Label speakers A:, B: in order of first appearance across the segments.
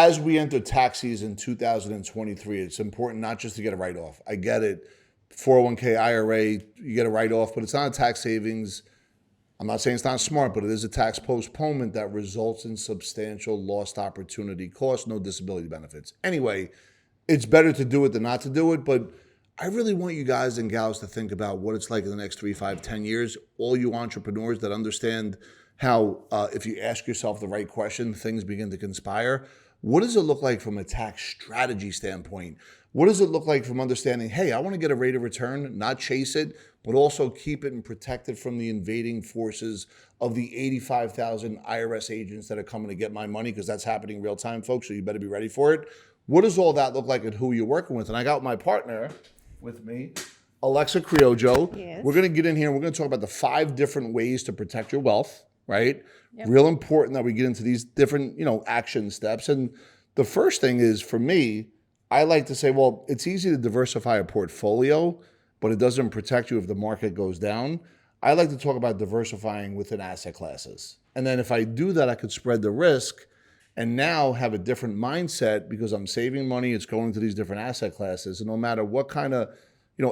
A: as we enter tax season 2023, it's important not just to get a write-off. I get it. 401k, IRA, you get a write-off, but it's not a tax savings. I'm not saying it's not smart, but it is a tax postponement that results in substantial lost opportunity cost, no disability benefits. Anyway, it's better to do it than not to do it, but I really want you guys and gals to think about what it's like in the next 3, 5, 10 years. All you entrepreneurs that understand how if you ask yourself the right question, things begin to conspire. What does it look like from a tax strategy standpoint? What does it look like from understanding, hey, I want to get a rate of return, not chase it, but also keep it and protect it from the invading forces of the 85,000 IRS agents that are coming to get my money, because that's happening real time, folks, so you better be ready for it. What does all that look like and who you're working with? And I got my partner with me, Alexa Criojo.
B: Yes.
A: We're going to get in here and we're going to talk about the 5 different ways to protect your wealth, right?
B: Yep.
A: Real important that we get into these different, action steps. And the first thing is, for me, I like to say, well, it's easy to diversify a portfolio, but it doesn't protect you if the market goes down. I like to talk about diversifying within asset classes. And then if I do that, I could spread the risk and now have a different mindset because I'm saving money. It's going to these different asset classes. And no matter what kind of,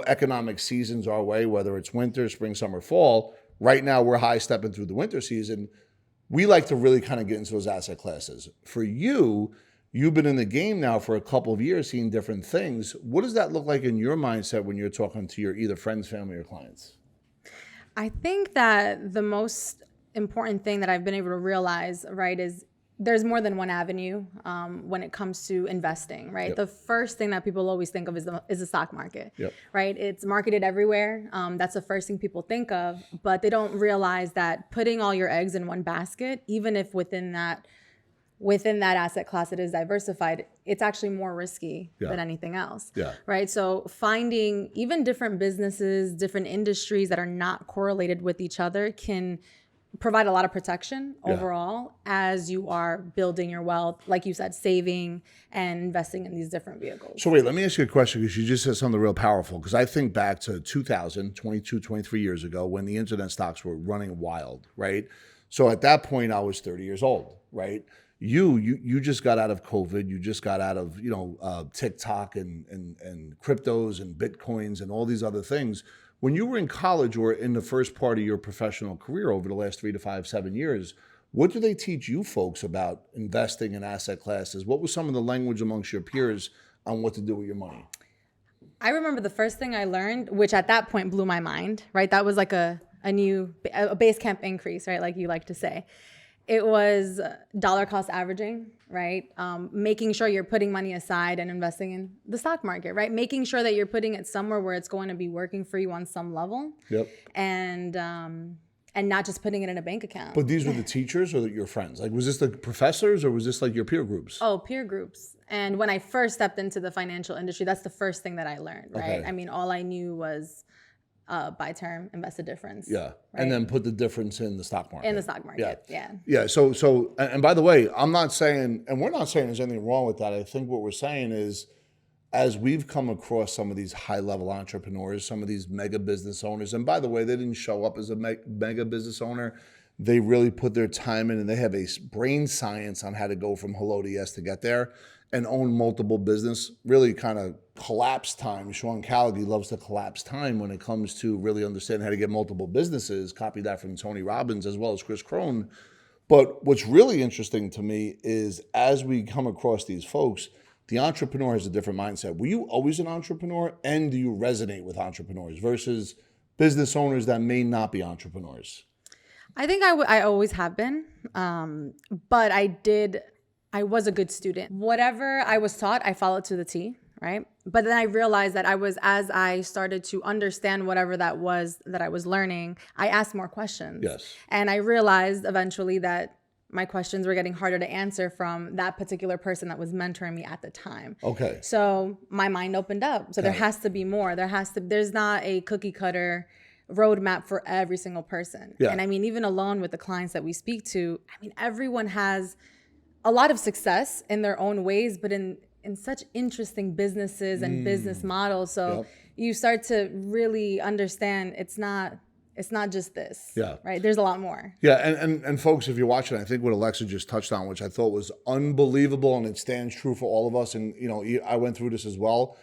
A: economic seasons our way, whether it's winter, spring, summer, fall, right now we're high stepping through the winter season. We like to really kind of get into those asset classes. For you, you've been in the game now for a couple of years, seeing different things. What does that look like in your mindset when you're talking to your either friends, family, or clients?
B: I think that the most important thing that I've been able to realize, right, is there's more than one avenue when it comes to investing, right?
A: Yep.
B: The first thing that people always think of is the stock market,
A: Yep.
B: right? It's marketed everywhere. That's the first thing people think of, but they don't realize that putting all your eggs in one basket, even if within that asset class it is diversified, it's actually more risky than anything else, right? So finding even different businesses, different industries that are not correlated with each other can provide a lot of protection overall as you are building your wealth, like you said, saving and investing in these different vehicles.
A: So wait, let me ask you a question, because you just said something real powerful, because I think back to 2000, 22, 23 years ago when the internet stocks were running wild, right? So at that point, I was 30 years old, right? You just got out of COVID. You just got out of TikTok and cryptos and Bitcoins and all these other things. When you were in college or in the first part of your professional career over the last 3 to 5, 7 years, what do they teach you folks about investing in asset classes? What was some of the language amongst your peers on what to do with your money?
B: I remember the first thing I learned, which at that point blew my mind, right? That was like a base camp increase, right? Like you like to say. It was dollar cost averaging, right? Making sure you're putting money aside and investing in the stock market, right? Making sure that you're putting it somewhere where it's going to be working for you on some level.
A: Yep.
B: And not just putting it in a bank account.
A: But these were the teachers or your friends? Like, was this the professors or was this like your peer groups?
B: Oh, peer groups. And when I first stepped into the financial industry, that's the first thing that I learned, right?
A: Okay.
B: I mean, all I knew was buy term, invest the difference.
A: Yeah. Right? And then put the difference in the stock market.
B: In the stock market, yeah.
A: Yeah. So, and by the way, I'm not saying, and we're not saying there's anything wrong with that. I think what we're saying is, as we've come across some of these high-level entrepreneurs, some of these mega business owners, and by the way, they didn't show up as a mega business owner. They really put their time in, and they have a brain science on how to go from hello to yes to get there and own multiple business, really kind of collapse time. Sean Callaghan loves to collapse time when it comes to really understanding how to get multiple businesses. Copy that from Tony Robbins as well as Chris Crone. But what's really interesting to me is as we come across these folks, the entrepreneur has a different mindset. Were you always an entrepreneur, and do you resonate with entrepreneurs versus business owners that may not be entrepreneurs?
B: I think I always have been, but I was a good student. Whatever I was taught, I followed to the T, right? But then I realized that as I started to understand whatever that was that I was learning, I asked more questions.
A: Yes.
B: And I realized eventually that my questions were getting harder to answer from that particular person that was mentoring me at the time.
A: Okay.
B: So my mind opened up. So there has to be more. There's not a cookie cutter roadmap for every single person.
A: Yeah.
B: And I mean, even alone with the clients that we speak to, I mean, everyone has a lot of success in their own ways, but in such interesting businesses and business models. So you start to really understand it's not It's not just this.
A: Yeah.
B: Right. There's a lot more.
A: Yeah, and folks, if you're watching, I think what Alexa just touched on, which I thought was unbelievable, and it stands true for all of us. And I went through this as well.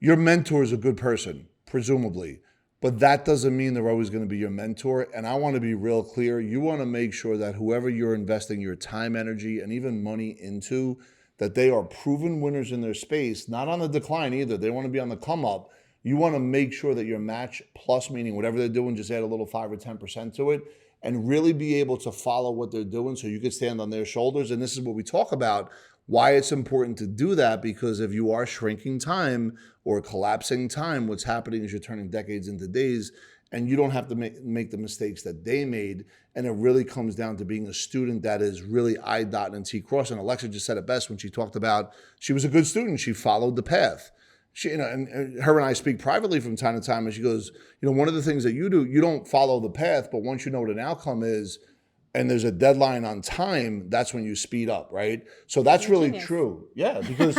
A: Your mentor is a good person, presumably, but that doesn't mean they're always going to be your mentor. And I want to be real clear. You want to make sure that whoever you're investing your time, energy, and even money into, that they are proven winners in their space, not on the decline either. They want to be on the come up. You want to make sure that your match plus, meaning whatever they're doing, just add a little 5 or 10% to it and really be able to follow what they're doing so you can stand on their shoulders. And this is what we talk about, why it's important to do that, because if you are shrinking time or collapsing time, what's happening is you're turning decades into days, and you don't have to make the mistakes that they made. And it really comes down to being a student that is really I dot and T cross. And Alexa just said it best when she talked about she was a good student. She followed the path. She, and her and I speak privately from time to time, and she goes, one of the things that you do, you don't follow the path, but once you know what an outcome is, and there's a deadline on time, that's when you speed up, right? So that's really
B: genius.
A: true. Yeah, because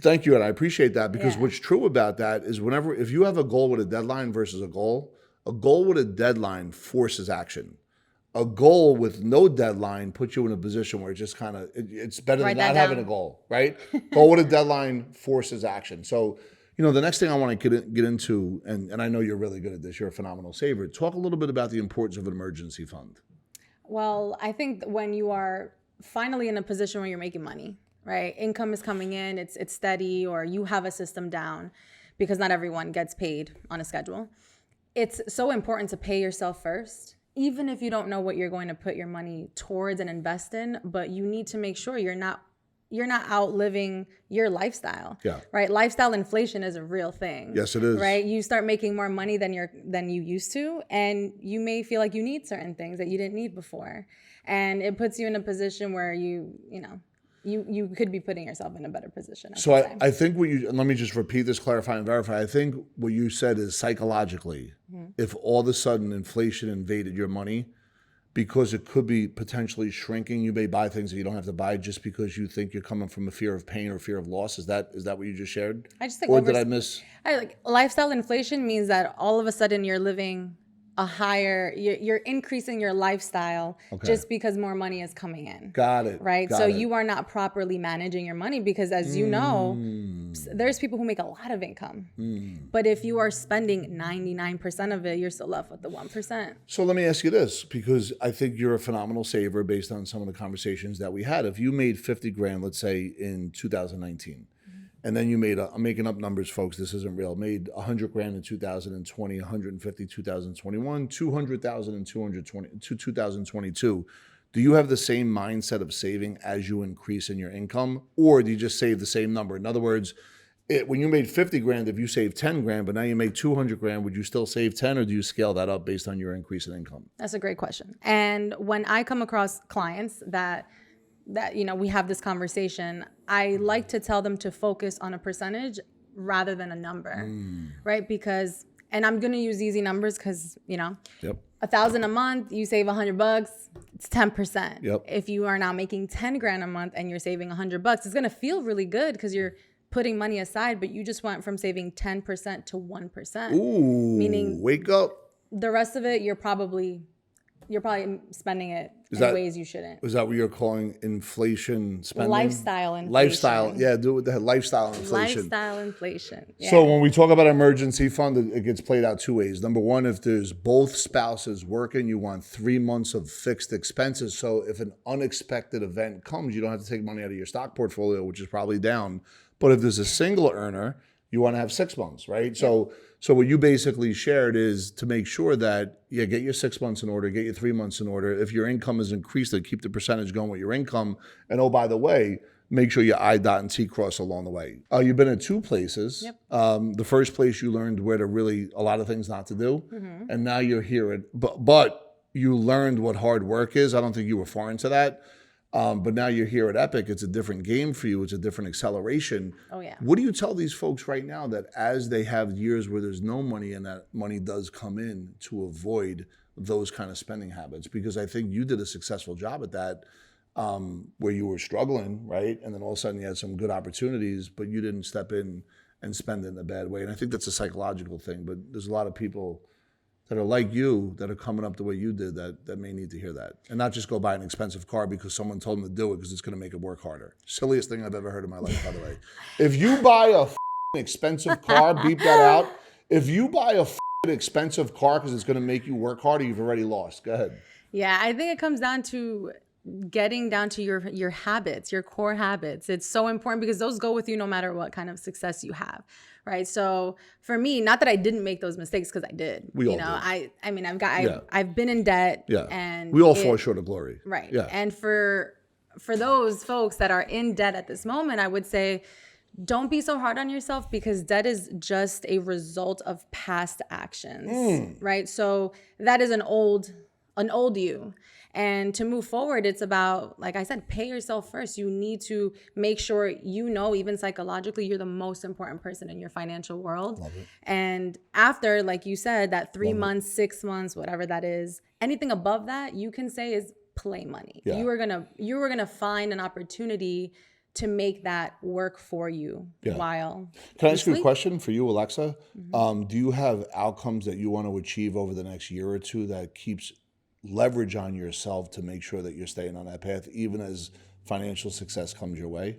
A: thank you, and I appreciate that, because what's true about that is if you have a goal with a deadline versus a goal with a deadline forces action. A goal with no deadline puts you in a position where it just kind of, it's better than not having a goal, right? Goal with a deadline forces action. So, the next thing I want to get into, and I know you're really good at this, you're a phenomenal saver. Talk a little bit about the importance of an emergency fund.
B: Well, I think when you are finally in a position where you're making money, right? Income is coming in, it's steady, or you have a system down, because not everyone gets paid on a schedule. It's so important to pay yourself first, even if you don't know what you're going to put your money towards and invest in, but you need to make sure you're not outliving your lifestyle.
A: Yeah.
B: Right? Lifestyle inflation is a real thing.
A: Yes, it is.
B: Right? You start making more money than you used to, and you may feel like you need certain things that you didn't need before. And it puts you in a position where you could be putting yourself in a better position.
A: So I think and let me just repeat this, clarify and verify. I think what you said is psychologically, if all of a sudden inflation invaded your money, because it could be potentially shrinking, you may buy things that you don't have to buy just because you think you're coming from a fear of pain or fear of loss. Is that what you just shared?
B: I just think,
A: or did I miss?
B: Lifestyle inflation means that all of a sudden you're living a higher, you're increasing your lifestyle just because more money is coming in.
A: Got it.
B: Right? So you are not properly managing your money, because as you know, there's people who make a lot of income. But if you are spending 99% of it, you're still left with the 1%.
A: So let me ask you this, because I think you're a phenomenal saver based on some of the conversations that we had. If you made 50 grand, let's say in 2019, and then you made, I'm making up numbers, folks, this isn't real, made 100 grand in 2020, 150, 2021, 200,000 in 2022. Do you have the same mindset of saving as you increase in your income, or do you just save the same number? In other words, when you made 50 grand, if you saved 10 grand, but now you make 200 grand, would you still save 10, or do you scale that up based on your increase in income?
B: That's a great question. And when I come across clients that we have this conversation, I like to tell them to focus on a percentage rather than a number, right? Because, and I'm going to use easy numbers because, $1,000 a month, you save $100, it's 10%.
A: Yep.
B: If you are now making 10 grand a month and you're saving $100, it's going to feel really good because you're putting money aside, but you just went from saving 10% to 1%.
A: Ooh,
B: meaning
A: wake up.
B: The rest of it, you're probably spending it in ways you shouldn't.
A: Is that what you're calling inflation spending?
B: Lifestyle inflation.
A: Lifestyle, yeah, do it with the lifestyle inflation.
B: Lifestyle inflation. Yeah.
A: So when we talk about emergency fund, it gets played out two ways. Number one, if there's both spouses working, you want 3 months of fixed expenses. So if an unexpected event comes, you don't have to take money out of your stock portfolio, which is probably down. But if there's a single earner, you want to have 6 months, right? So what you basically shared is to make sure that, get your 6 months in order, get your 3 months in order. If your income is increased, then keep the percentage going with your income. And oh, by the way, make sure you I dot and T cross along the way. You've been in two places.
B: Yep.
A: The first place you learned where to really, a lot of things not to do. And now you're here. But you learned what hard work is. I don't think you were foreign to that. But now you're here at Epic. It's a different game for you. It's a different acceleration.
B: Oh, yeah.
A: What do you tell these folks right now that as they have years where there's no money and that money does come in to avoid those kind of spending habits? Because I think you did a successful job at that, where you were struggling, right? And then all of a sudden you had some good opportunities, but you didn't step in and spend it in a bad way. And I think that's a psychological thing. But there's a lot of people that are like you, that are coming up the way you did, that may need to hear that. And not just go buy an expensive car because someone told them to do it because it's going to make it work harder. Silliest thing I've ever heard in my life, by the way. If you buy a expensive car, beep that out. If you buy a expensive car because it's going to make you work harder, you've already lost. Go ahead.
B: Yeah, I think it comes down to getting down to your habits, your core habits. It's so important because those go with you no matter what kind of success you have, right? So for me, not that I didn't make those mistakes, because I did.
A: We all
B: you know,
A: did.
B: I mean, I've been in debt.
A: Yeah.
B: And
A: we all fall short of glory.
B: Right.
A: Yeah.
B: And for those folks that are in debt at this moment, I would say, don't be so hard on yourself, because debt is just a result of past actions, right? So that is an old you. And to move forward, it's about, like I said, pay yourself first. You need to make sure even psychologically, you're the most important person in your financial world.
A: Love it.
B: And after, like you said, that 3 months, 6 months, whatever that is, anything above that, you can say is play money.
A: Yeah.
B: You were gonna find an opportunity to make that work for you while.
A: Can I ask you a question for you, Alexa? Do you have outcomes that you want to achieve over the next year or two that keeps leverage on yourself to make sure that you're staying on that path, even as financial success comes your way?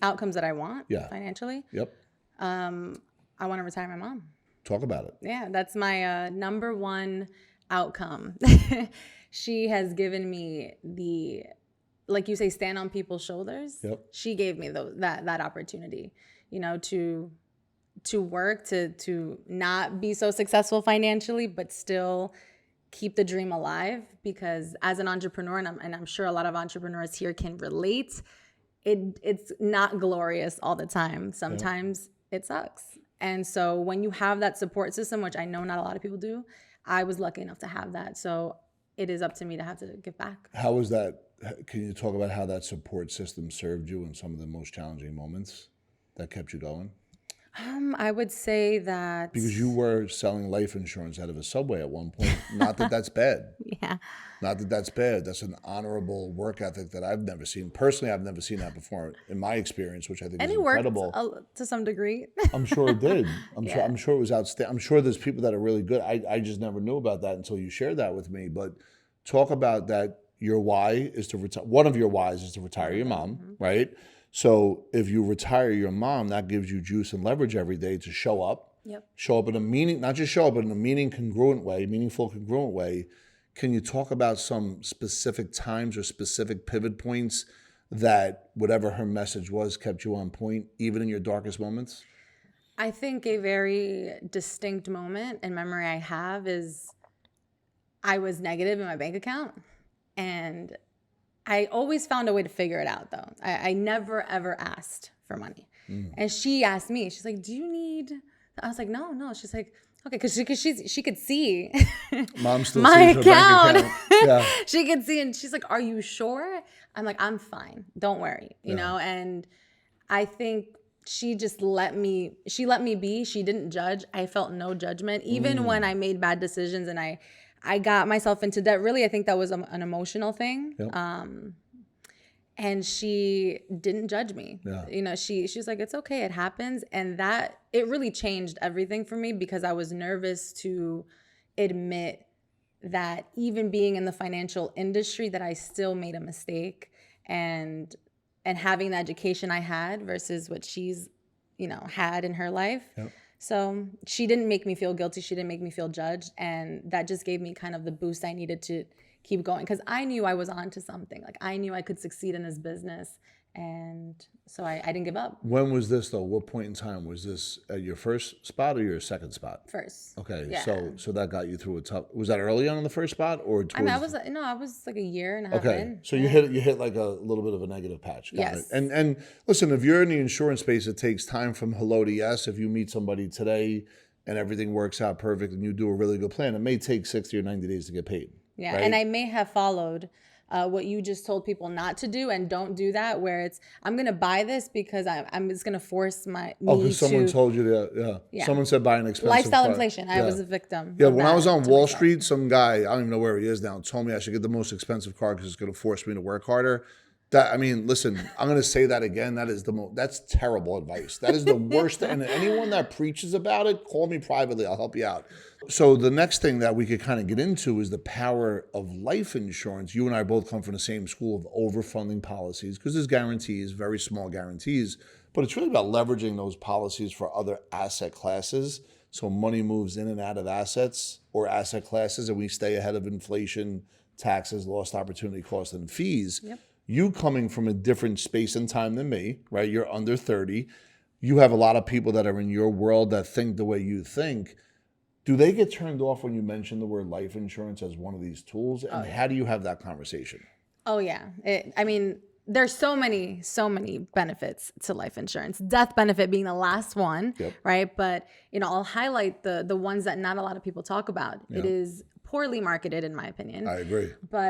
B: Outcomes that I want financially?
A: Yep.
B: I want to retire my mom.
A: Talk about it.
B: Yeah, that's my number one outcome. She has given me the, like you say, stand on people's shoulders.
A: Yep.
B: She gave me that opportunity, to work, to not be so successful financially, but still keep the dream alive. Because as an entrepreneur, and I'm sure a lot of entrepreneurs here can relate, it's not glorious all the time. Sometimes it sucks. And so when you have that support system, which I know not a lot of people do, I was lucky enough to have that. So it is up to me to have to give back.
A: How was that? Can you talk about how that support system served you in some of the most challenging moments that kept you going?
B: I would say that...
A: Because you were selling life insurance out of a Subway at one point. Not that that's bad.
B: Yeah.
A: Not that that's bad. That's an honorable work ethic that I've never seen. Personally, I've never seen that before in my experience, which I think is incredible.
B: And it worked to some degree.
A: I'm sure it did. I'm sure it was outstanding. I'm sure there's people that are really good. I just never knew about that until you shared that with me. But talk about that. Your why is to retire. One of your whys is to retire your mom, right? So if you retire your mom, that gives you juice and leverage every day to show up.
B: Yep.
A: Show up in a not just show up, but in a meaningful, congruent way. Can you talk about some specific times or specific pivot points that whatever her message was kept you on point, even in your darkest moments?
B: I think a very distinct moment in memory I have is I was negative in my bank account. And I always found a way to figure it out, though. I never, ever asked for money. And she asked me, she's like, do you need... I was like, no. She's like, okay, because she could see
A: Mom still
B: my
A: sees her
B: account.
A: bank account. Yeah.
B: She could see, and she's like, are you sure? I'm like, I'm fine. Don't worry, you know? And I think she just let me be. She didn't judge. I felt no judgment. Even when I made bad decisions and I got myself into debt. Really, I think that was an emotional thing. Yep. And she didn't judge me. Yeah. She's like, it's okay, it happens. And that, it really changed everything for me, because I was nervous to admit that even being in the financial industry, that I still made a mistake, and having the education I had versus what she's, had in her life. Yep. So she didn't make me feel guilty. She didn't make me feel judged. And that just gave me kind of the boost I needed to keep going, because I knew I was onto something. Like, I knew I could succeed in this business. And so I didn't give up.
A: When was this, though? What point in time? Was this at your first spot or your second spot?
B: First.
A: Okay.
B: Yeah.
A: So that got you through a tough... Was that early on in the first spot, or towards...
B: I was like a year and a half in.
A: So you hit like a little bit of a negative patch. Got it. And listen, if you're in the insurance space, it takes time from hello to yes. If you meet somebody today and everything works out perfect and you do a really good plan, it may take 60 or 90 days to get paid.
B: Yeah.
A: Right?
B: And I may have followed what you just told people not to do, and don't do that, where it's, I'm going to buy this because I'm just going to force
A: because someone told you that. Yeah. Someone said buy an expensive
B: lifestyle
A: car.
B: inflation. I was a victim.
A: Yeah. When I was on Wall Street, some guy, I don't even know where he is now, told me I should get the most expensive car because it's going to force me to work harder. I mean, listen, I'm going to say that again. That's terrible advice. That is the worst. And anyone that preaches about it, call me privately. I'll help you out. So the next thing that we could kind of get into is the power of life insurance. You and I both come from the same school of overfunding policies because there's guarantees, very small guarantees, but it's really about leveraging those policies for other asset classes. So money moves in and out of assets or asset classes, and we stay ahead of inflation, taxes, lost opportunity cost, and fees.
B: Yep.
A: You coming from a different space and time than me, right? You're under 30. You have a lot of people that are in your world that think the way you think. Do they get turned off when you mention the word life insurance as one of these tools? And how do you have that conversation?
B: Oh, yeah. I mean, there's so many benefits to life insurance. Death benefit being the last one, right? But, I'll highlight the ones that not a lot of people talk about. It is poorly marketed, in my opinion.
A: I agree.
B: But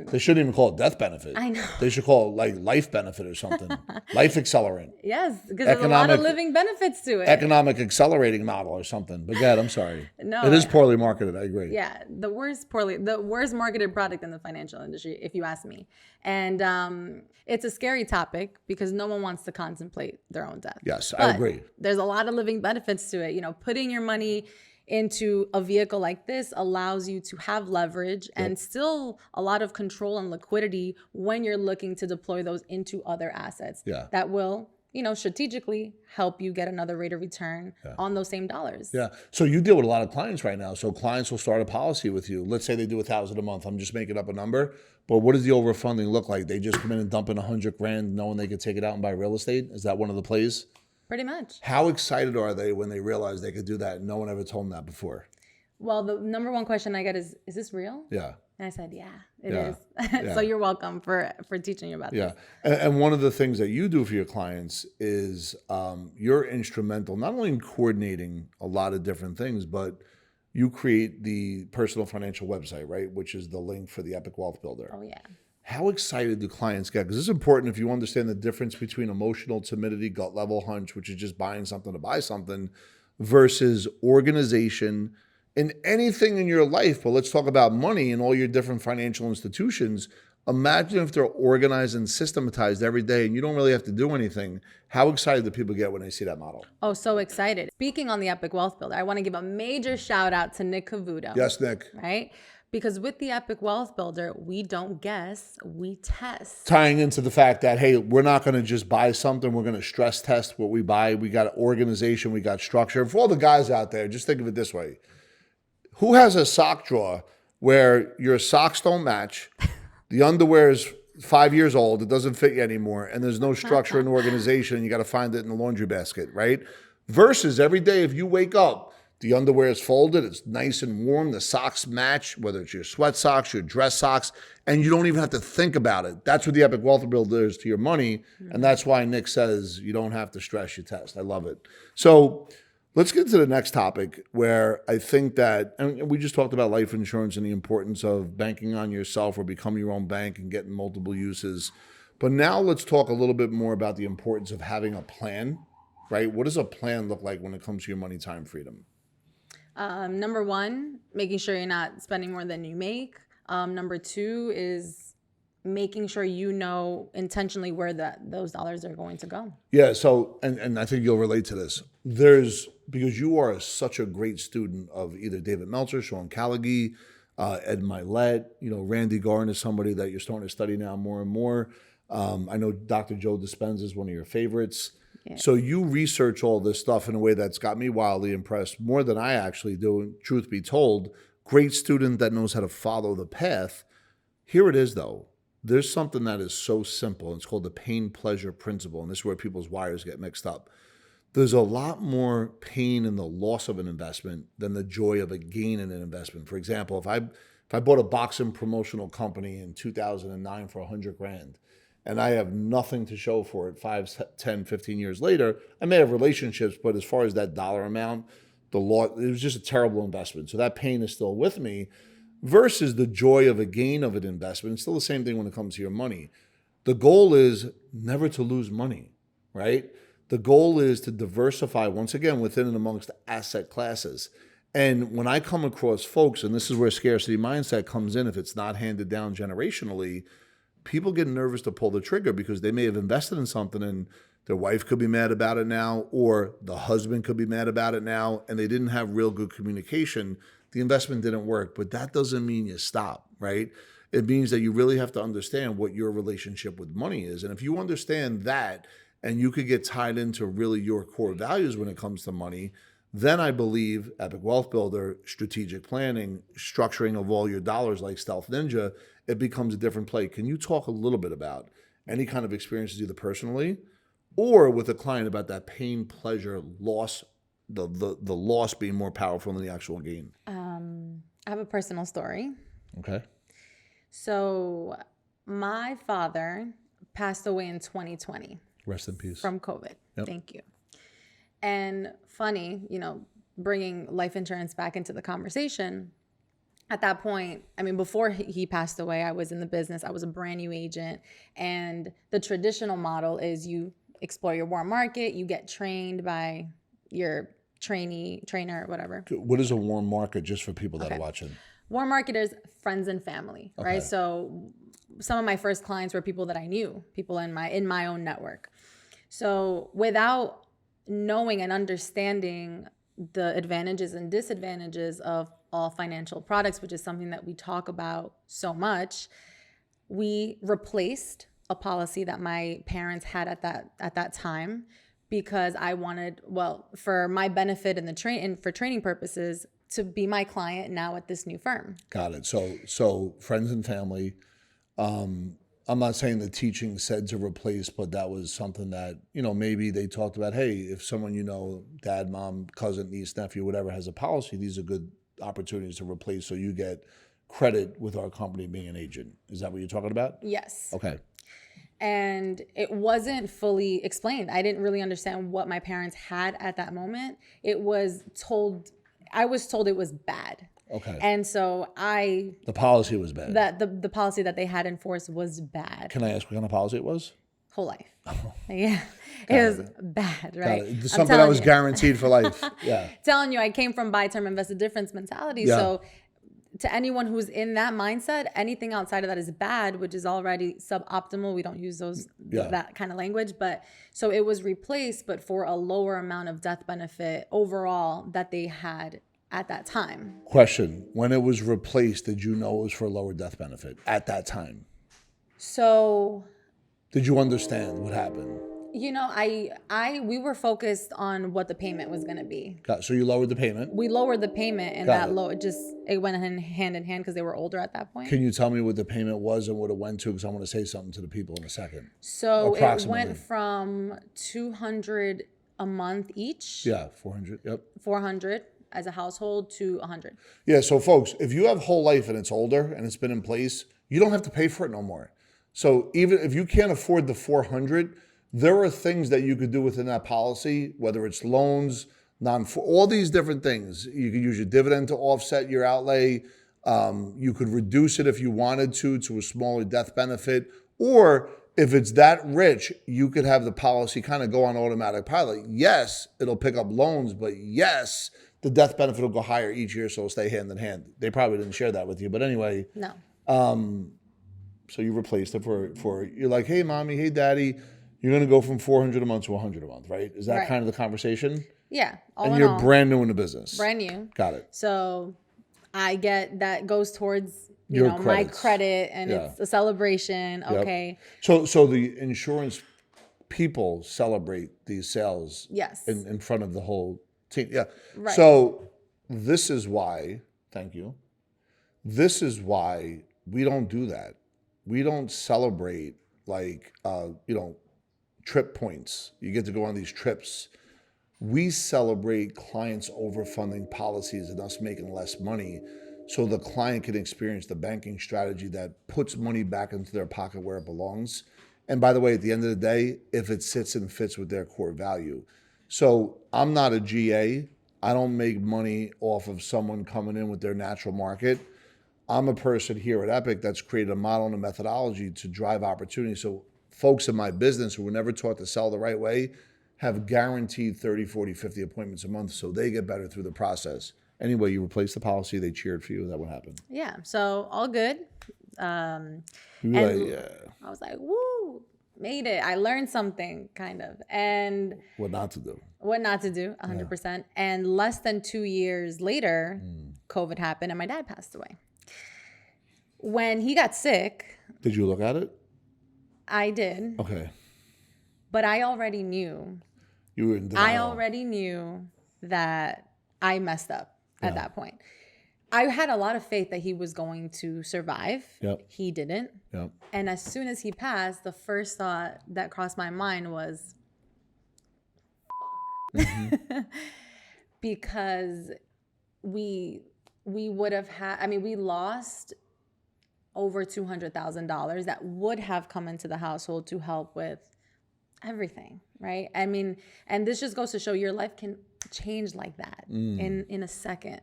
A: they shouldn't even call it death benefit.
B: I know.
A: They should call it like life benefit or something. Life accelerant.
B: Yes, because there's a lot of living benefits to it.
A: Economic accelerating model or something. But God, I'm sorry.
B: No,
A: it is poorly marketed. I agree.
B: Yeah, the worst marketed product in the financial industry, if you ask me. And it's a scary topic because no one wants to contemplate their own death.
A: Yes,
B: but
A: I agree.
B: There's a lot of living benefits to it. Putting your money into a vehicle like this allows you to have leverage and still a lot of control and liquidity when you're looking to deploy those into other assets that will, strategically help you get another rate of return on those same dollars.
A: Yeah. So you deal with a lot of clients right now. So clients will start a policy with you. Let's say they do $1,000 a month. I'm just making up a number. But what does the overfunding look like? They just come in and dump in $100,000 knowing they could take it out and buy real estate? Is that one of the plays?
B: Pretty much.
A: How excited are they when they realize they could do that and no one ever told them that before?
B: Well, the number one question I get is this real?
A: Yeah.
B: And I said, yeah, it is. So you're welcome for teaching you about this.
A: And one of the things that you do for your clients is you're instrumental, not only in coordinating a lot of different things, but you create the personal financial website, right? Which is the link for the Epic Wealth Builder.
B: Oh, yeah.
A: How excited do clients get? Because this is important if you understand the difference between emotional timidity, gut level hunch, which is just buying something to buy something, versus organization in anything in your life. But let's talk about money and all your different financial institutions. Imagine if they're organized and systematized every day and you don't really have to do anything. How excited do people get when they see that model?
B: Oh, so excited. Speaking on the Epic Wealth Builder, I want to give a major shout out to Nick Cavuto.
A: Yes, Nick.
B: Right? Because with the Epic Wealth Builder, we don't guess, we test.
A: Tying into the fact that, hey, we're not going to just buy something. We're going to stress test what we buy. We got organization. We got structure. For all the guys out there, just think of it this way. Who has a sock drawer where your socks don't match, the underwear is 5 years old, it doesn't fit you anymore, and there's no structure and organization, and you got to find it in the laundry basket, right? Versus every day if you wake up, the underwear is folded, it's nice and warm, the socks match, whether it's your sweat socks, your dress socks, and you don't even have to think about it. That's what the Epic Wealth Builder is to your money, and that's why Nick says you don't have to stress your test. I love it. So let's get to the next topic where I think that, and we just talked about life insurance and the importance of banking on yourself or becoming your own bank and getting multiple uses. But now let's talk a little bit more about the importance of having a plan, right? What does a plan look like when it comes to your money, time, freedom?
B: Number one, making sure you're not spending more than you make. Number two is making sure you know intentionally where those dollars are going to go. Yeah.
A: So, and I think you'll relate to this. Because you are such a great student of either David Meltzer, Sean Callaghy, Ed Milet, Randy Garn is somebody that you're starting to study now more and more. I know Dr. Joe Dispenza is one of your favorites. Yeah. So you research all this stuff in a way that's got me wildly impressed, more than I actually do, truth be told. Great student that knows how to follow the path. Here it is, though. There's something that is so simple. It's called the pain-pleasure principle, and this is where people's wires get mixed up. There's a lot more pain in the loss of an investment than the joy of a gain in an investment. For example, if I bought a boxing promotional company in 2009 for $100,000, and I have nothing to show for it 5, 10, 15 years later, I may have relationships, but as far as that dollar amount, it was just a terrible investment. So that pain is still with me versus the joy of a gain of an investment. It's still the same thing when it comes to your money. The goal is never to lose money, right? The goal is to diversify, once again, within and amongst asset classes. And when I come across folks, and this is where scarcity mindset comes in, if it's not handed down generationally, people get nervous to pull the trigger because they may have invested in something and their wife could be mad about it now, or the husband could be mad about it now, and they didn't have real good communication. The investment didn't work, but that doesn't mean you stop, right? It means that you really have to understand what your relationship with money is. And if you understand that, and you could get tied into really your core values when it comes to money, then I believe Epic Wealth Builder, strategic planning, structuring of all your dollars like Stealth Ninja, it becomes a different play. Can you talk a little bit about any kind of experiences either personally or with a client about that pain, pleasure, loss, the loss being more powerful than the actual gain?
B: I have a personal story.
A: Okay.
B: So my father passed away in 2020.
A: Rest in peace.
B: From COVID.
A: Yep.
B: Thank you. And funny, bringing life insurance back into the conversation, at that point, I mean, before he passed away, I was in the business. I was a brand new agent. And the traditional model is you explore your warm market, you get trained by your trainer, whatever.
A: What is a warm market, just for people that are watching?
B: Warm market is friends and family, right? So some of my first clients were people that I knew, people in my own network. So without knowing and understanding the advantages and disadvantages of all financial products, which is something that we talk about so much, we replaced a policy that my parents had at that time because I wanted, for my benefit and for training purposes, to be my client now at this new firm.
A: Got it. So friends and family. I'm not saying the teaching said to replace, but that was something that, maybe they talked about, hey, if someone, dad, mom, cousin, niece, nephew, whatever, has a policy, these are good opportunities to replace so you get credit with our company being an agent. Is that what you're talking about?
B: Yes.
A: Okay.
B: And it wasn't fully explained. I didn't really understand what my parents had at that moment. I was told it was bad.
A: Okay.
B: And so
A: the policy was bad.
B: That the policy that they had in force was bad.
A: Can I ask what kind of policy it was?
B: Whole life. Yeah. It was bad, right?
A: Got it. Something that was guaranteed for life. Yeah.
B: Telling you, I came from buy term, invest a difference mentality.
A: Yeah.
B: So to anyone who's in that mindset, anything outside of that is bad, which is already suboptimal. We don't use that kind of language. But so it was replaced, but for a lower amount of death benefit overall that they had at that time.
A: Question: when it was replaced, did you know it was for a lower death benefit at that time?
B: So
A: did you understand what happened?
B: We were focused on what the payment was going to be.
A: So you lowered the payment?
B: We lowered the payment, and it went hand in hand because they were older at that point.
A: Can you tell me what the payment was and what it went to? Because I want to say something to the people in a second.
B: So it went from $200 a month each.
A: Yeah, 400. Yep.
B: 400 as a household to 100.
A: Yeah. So folks, if you have whole life and it's older and it's been in place, you don't have to pay for it no more. So even if you can't afford the 400, there are things that you could do within that policy, whether it's loans, all these different things. You could use your dividend to offset your outlay. You could reduce it if you wanted to a smaller death benefit. Or if it's that rich, you could have the policy kind of go on automatic pilot. Yes, it'll pick up loans, but yes, the death benefit will go higher each year, so it'll stay hand in hand. They probably didn't share that with you, but anyway.
B: No.
A: So you replaced it for you're like, hey, mommy, hey, daddy, you're going to go from 400 a month to 100 a month, right? Is that kind of the conversation?
B: Yeah.
A: And you're brand new in the business.
B: Brand new.
A: Got it.
B: So I get that goes towards my credit, and it's a celebration. Yep. Okay.
A: So the insurance people celebrate these sales.
B: Yes.
A: In front of the whole team. Yeah.
B: Right.
A: So this is why, thank you. This is why we don't do that. We don't celebrate trip points. You get to go on these trips. We celebrate clients overfunding policies and us making less money so the client can experience the banking strategy that puts money back into their pocket where it belongs. And by the way, at the end of the day, if it sits and fits with their core value. So I'm not a GA. I don't make money off of someone coming in with their natural market. I'm a person here at Epic that's created a model and a methodology to drive opportunity. So folks in my business who were never taught to sell the right way have guaranteed 30, 40, 50 appointments a month so they get better through the process. Anyway, you replaced the policy, they cheered for you, that what happened?
B: Yeah, so all good.
A: Yeah.
B: I was like, woo, made it. I learned something, kind of. And
A: What not to do.
B: what not to do, 100%. And less than 2 years later, COVID happened and my dad passed away. When he got sick,
A: Did you look at it?
B: I did.
A: Okay.
B: But I already knew.
A: You were in denial.
B: I already knew that I messed up at that point. I had a lot of faith that he was going to survive.
A: Yep.
B: He didn't.
A: Yep.
B: And as soon as he passed, the first thought that crossed my mind was, because we would have had, we lost over $200,000 that would have come into the household to help with everything, right? And this just goes to show your life can change like that in a second.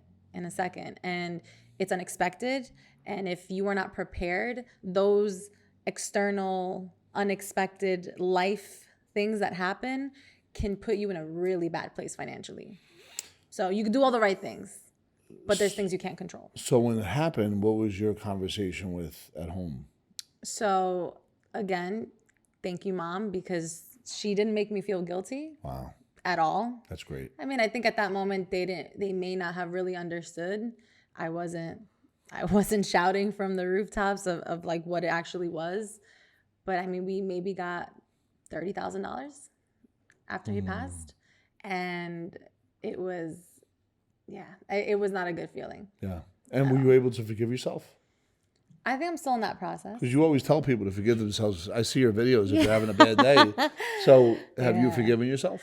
B: And it's unexpected. And if you are not prepared, those external, unexpected life things that happen can put you in a really bad place financially. So you can do all the right things, but there's things you can't control.
A: So when it happened, what was your conversation with at home?
B: So again, thank you, Mom, because she didn't make me feel guilty.
A: Wow.
B: At all.
A: That's great.
B: I think at that moment they may not have really understood. I wasn't shouting from the rooftops of like what it actually was. But we maybe got $30,000 after he passed. And it was not a good feeling.
A: Yeah. And were you able to forgive yourself?
B: I think I'm still in that process.
A: Because you always tell people to forgive themselves. I see your videos if you're having a bad day. So have you forgiven yourself?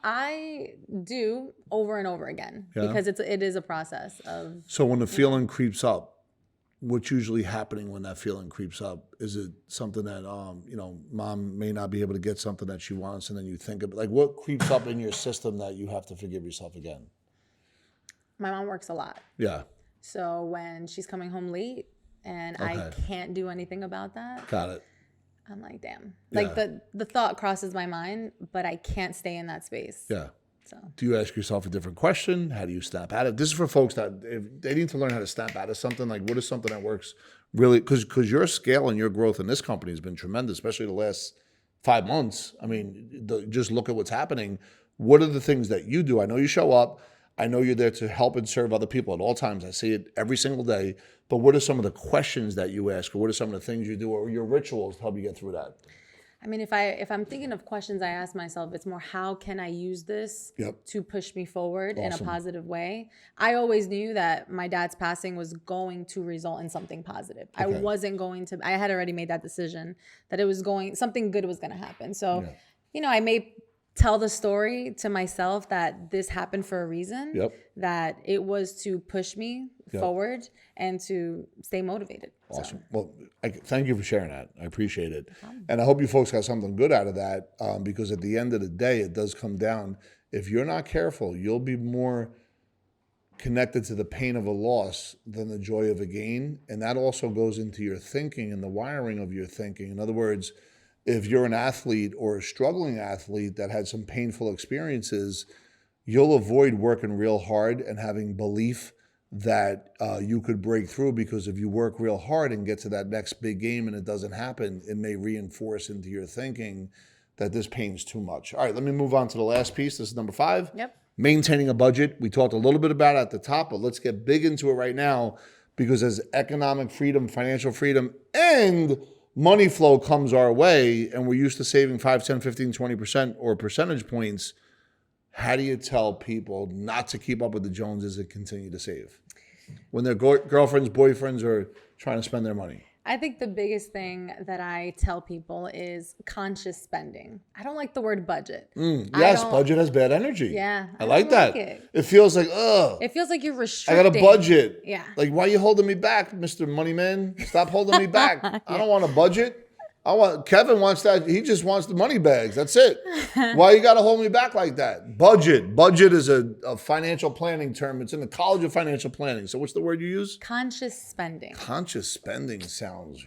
B: I do over and over again because it is a process of.
A: So when the feeling creeps up, what's usually happening when that feeling creeps up? Is it something that Mom may not be able to get something that she wants, and then you think of like what creeps up in your system that you have to forgive yourself again?
B: My mom works a lot.
A: Yeah.
B: So when she's coming home late and I can't do anything about that.
A: Got it.
B: I'm like, damn. Like the thought crosses my mind, but I can't stay in that space.
A: Yeah.
B: So
A: do you ask yourself a different question? How do you snap out of it? This is for folks that if they need to learn how to snap out of something. Like what is something that works really? Because your scale and your growth in this company has been tremendous, especially the last 5 months. Just look at what's happening. What are the things that you do? I know you show up. I know you're there to help and serve other people at all times. I see it every single day. But what are some of the questions that you ask, or what are some of the things you do, or your rituals to help you get through that?
B: If I'm thinking of questions I ask myself, it's more how can I use this to push me forward in a positive way? I always knew that my dad's passing was going to result in something positive. Okay. I had already made that decision that something good was going to happen. So, I may tell the story to myself that this happened for a reason, that it was to push me forward and to stay motivated.
A: Awesome. So. Well, thank you for sharing that. I appreciate it. And I hope you folks got something good out of that because at the end of the day, it does come down. If you're not careful, you'll be more connected to the pain of a loss than the joy of a gain. And that also goes into your thinking and the wiring of your thinking. In other words, if you're an athlete or a struggling athlete that had some painful experiences, you'll avoid working real hard and having belief that you could break through, because if you work real hard and get to that next big game and it doesn't happen, it may reinforce into your thinking that this pain's too much. All right, let me move on to the last piece. This is number 5. Maintaining a budget. We talked a little bit about it at the top, but let's get big into it right now, because as economic freedom, financial freedom, and money flow comes our way, and we're used to saving 5, 10, 15, 20% or percentage points, how do you tell people not to keep up with the Joneses and continue to save when their girlfriends, boyfriends are trying to spend their money?
B: I think the biggest thing that I tell people is conscious spending. I don't like the word budget.
A: Yes, budget has bad energy.
B: Yeah.
A: I like that. It feels like,
B: it feels like you're restricting.
A: I got a budget.
B: Yeah.
A: Like, why are you holding me back, Mr. Moneyman? Stop holding me back. I don't want a budget. Kevin wants that. He just wants the money bags. That's it. Why you got to hold me back like that? Budget. Budget is a financial planning term. It's in the College of Financial Planning. So what's the word you use?
B: Conscious spending.
A: Conscious spending sounds,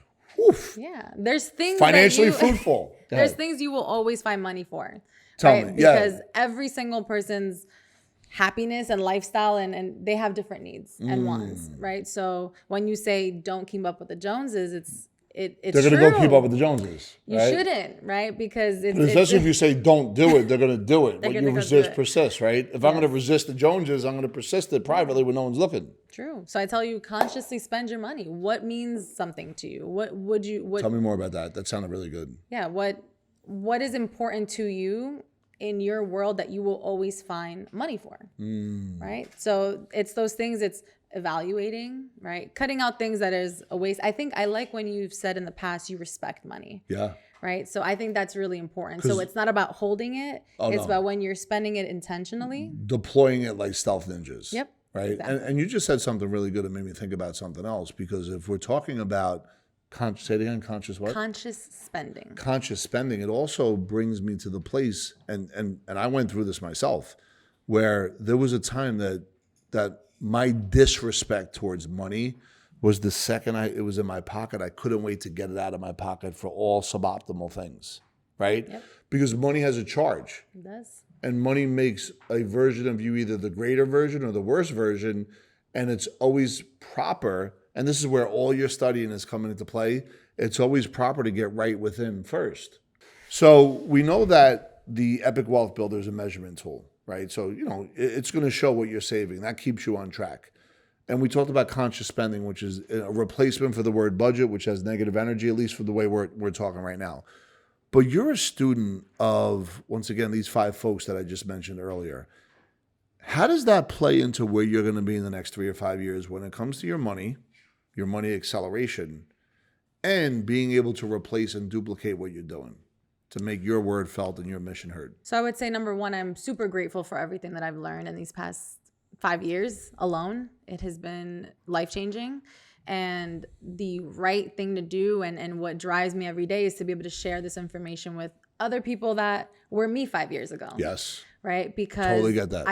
B: yeah. There's things
A: financially fruitful.
B: There's things you will always find money for.
A: Tell me.
B: Because every single person's happiness and lifestyle and they have different needs and wants, right? So when you say don't keep up with the Joneses, it's
A: They're going to go keep up with the Joneses.
B: You
A: right?
B: shouldn't, right? Because
A: especially if you say don't do it, they're going to do it. What you resist persists, right? If I'm going to resist the Joneses, I'm going to persist it privately when no one's looking.
B: True. So I tell you, consciously spend your money. What means something to you? What
A: Tell me more about that. That sounded really good.
B: Yeah. What is important to you in your world that you will always find money for, right? So it's those things. It's evaluating, right? Cutting out things that is a waste. I think I like when you've said in the past you respect money.
A: Yeah.
B: Right. So I think that's really important. So it's not about holding it. It's about when you're spending it intentionally.
A: Deploying it like stealth ninjas.
B: Yep.
A: Right.
B: Exactly.
A: And you just said something really good that made me think about something else, because if we're talking about say it again, conscious what?
B: Conscious spending.
A: Conscious spending. It also brings me to the place, and I went through this myself, where there was a time that my disrespect towards money was the second it was in my pocket, I couldn't wait to get it out of my pocket for all suboptimal things, right?
B: Yep.
A: Because money has a charge.
B: It does.
A: And money makes a version of you either the greater version or the worse version, and it's always proper. And this is where all your studying is coming into play. It's always proper to get right within first. So we know that the Epic Wealth Builder is a measurement tool, right? So, it's going to show what you're saving. That keeps you on track. And we talked about conscious spending, which is a replacement for the word budget, which has negative energy, at least for the way we're talking right now. But you're a student of, once again, these 5 folks that I just mentioned earlier. How does that play into where you're going to be in the next 3 or 5 years when it comes to your money acceleration, and being able to replace and duplicate what you're doing to make your word felt and your mission heard?
B: So I would say, number one, I'm super grateful for everything that I've learned in these past 5 years alone. It has been life-changing. And the right thing to do and what drives me every day is to be able to share this information with other people that were me 5 years ago.
A: Yes.
B: Right? Because
A: totally get that.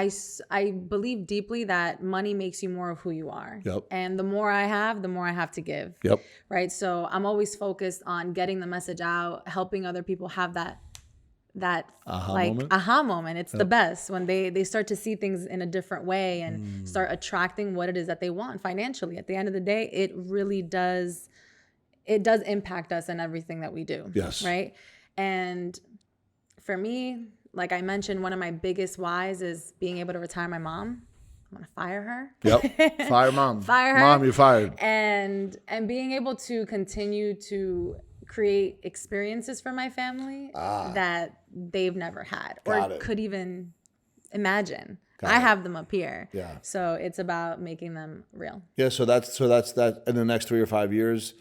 B: I believe deeply that money makes you more of who you are.
A: Yep.
B: And the more I have, the more I have to give.
A: Yep.
B: Right? So I'm always focused on getting the message out, helping other people have that aha moment. It's the best when they start to see things in a different way and start attracting what it is that they want financially. At the end of the day, it really does impact us in everything that we do.
A: Yes.
B: Right? And for me, like I mentioned, one of my biggest whys is being able to retire my mom. I'm gonna fire her.
A: Yep. Fire mom.
B: Fire her.
A: Mom, you're fired.
B: And being able to continue to create experiences for my family that they've never had or could even imagine. I have them up here.
A: Yeah.
B: So it's about making them real.
A: Yeah. So that's that. In the next 3 or 5 years,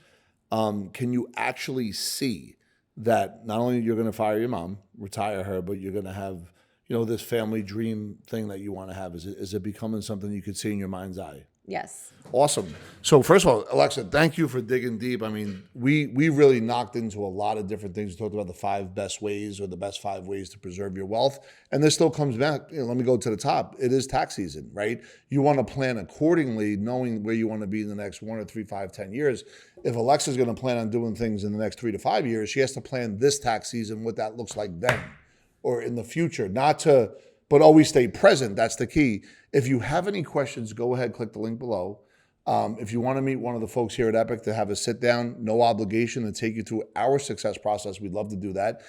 A: can you actually see that not only you're going to fire your mom, retire her, but you're going to have, this family dream thing that you want to have? Is it becoming something you could see in your mind's eye?
B: Yes.
A: Awesome. So first of all, Alexa, thank you for digging deep. I mean, we really knocked into a lot of different things. We talked about the 5 best ways or the best 5 ways to preserve your wealth. And this still comes back. Let me go to the top. It is tax season, right? You want to plan accordingly, knowing where you want to be in the next 1 or 3, 5, 10 years. If Alexa's going to plan on doing things in the next 3 to 5 years, she has to plan this tax season, what that looks like then or in the future. But always stay present. That's the key. If you have any questions, go ahead, click the link below. If you want to meet one of the folks here at Epic to have a sit down, no obligation, to take you through our success process, we'd love to do that.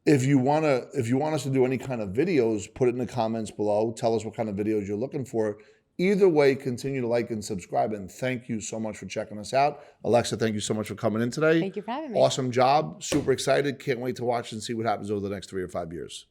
A: If you want us to do any kind of videos, put it in the comments below. Tell us what kind of videos you're looking for. Either way, continue to like and subscribe. And thank you so much for checking us out. Alexa, thank you so much for coming in today.
B: Thank you for having me.
A: Awesome job. Super excited. Can't wait to watch and see what happens over the next 3 or 5 years.